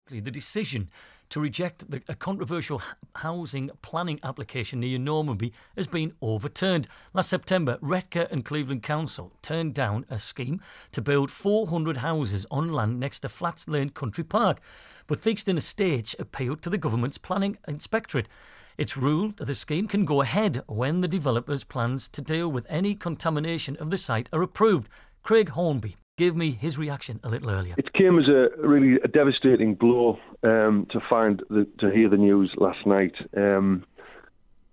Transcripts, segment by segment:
The decision to reject a controversial housing planning application near Normanby has been overturned. Last September, Redcar and Cleveland Council turned down a scheme to build 400 houses on land next to Flats Lane Country Park. But Theakston Estates appealed to the government's planning inspectorate. It's ruled that the scheme can go ahead when the developer's plans to deal with any contamination of the site are approved. Craig Hornby gave me his reaction a little earlier. It came as a devastating blow to hear the news last night.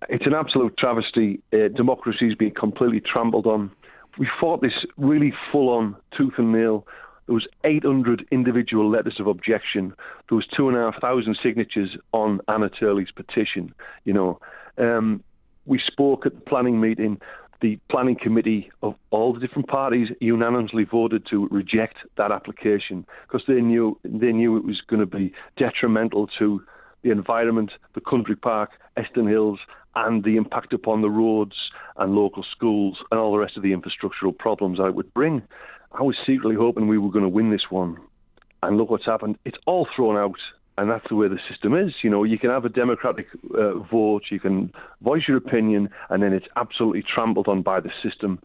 It's an absolute travesty. Democracy's been completely trampled on. We fought this really full-on tooth and nail. There was 800 individual letters of objection. There was 2,500 signatures on Anna Turley's petition. We spoke at the planning meeting. The planning committee of all the different parties unanimously voted to reject that application because they knew it was going to be detrimental to the environment, the country park, Eston Hills, and the impact upon the roads and local schools and all the rest of the infrastructural problems that it would bring. I was secretly hoping we were going to win this one. And look what's happened. It's all thrown out. And that's the way the system is. You can have a democratic vote, you can voice your opinion, and then it's absolutely trampled on by the system.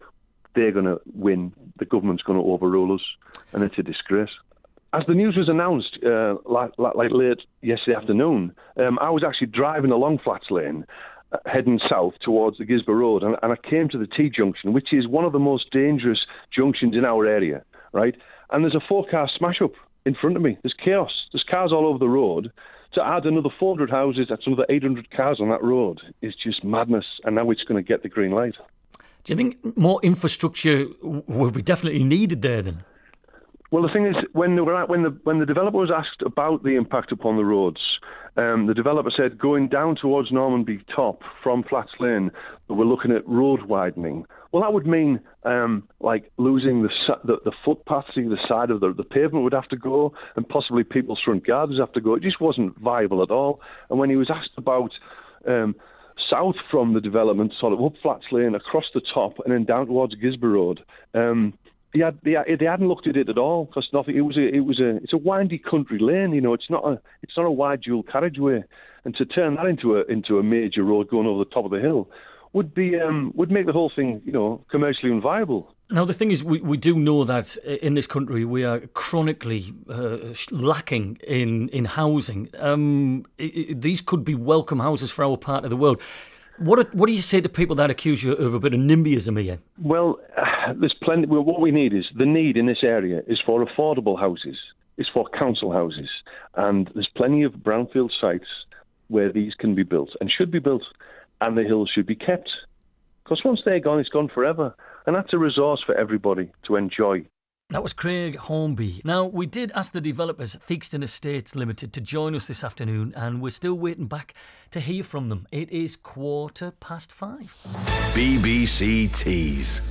They're going to win. The government's going to overrule us, and it's a disgrace. As the news was announced late yesterday afternoon, I was actually driving along Flats Lane, heading south towards the Gisborough Road, and I came to the T-junction, which is one of the most dangerous junctions in our area, right? And there's a 4-car smash-up in front of me. There's chaos. There's cars all over the road. To add another 400 houses, that's another 800 cars on that road. It's just madness, and now it's going to get the green light. Do you think more infrastructure will be definitely needed there then? Well, the thing is, when the developer was asked about the impact upon the roads, the developer said going down towards Normanby Top from Flats Lane, we're looking at road widening. Well, that would mean like losing the footpath, the side of the pavement would have to go, and possibly people's front gardens have to go. It just wasn't viable at all. And when he was asked about south from the development, sort of up Flats Lane, across the top, and then down towards Gisborough Road, they hadn't looked at it at all because nothing. It's a windy country lane. It's not a wide dual carriageway, and to turn that into a major road going over the top of the hill would make the whole thing, commercially unviable. Now, the thing is, we do know that in this country we are chronically lacking in housing. These could be welcome houses for our part of the world. What do you say to people that accuse you of a bit of NIMBYism here? Well, there's plenty. What we need is the need in this area is for affordable houses, is for council houses, and there's plenty of brownfield sites where these can be built and should be built. And the hills should be kept. Because once they're gone, it's gone forever. And that's a resource for everybody to enjoy. That was Craig Hornby. Now, we did ask the developers, Theakston Estates Limited, to join us this afternoon, and we're still waiting back to hear from them. It is 5:15. BBC Tees.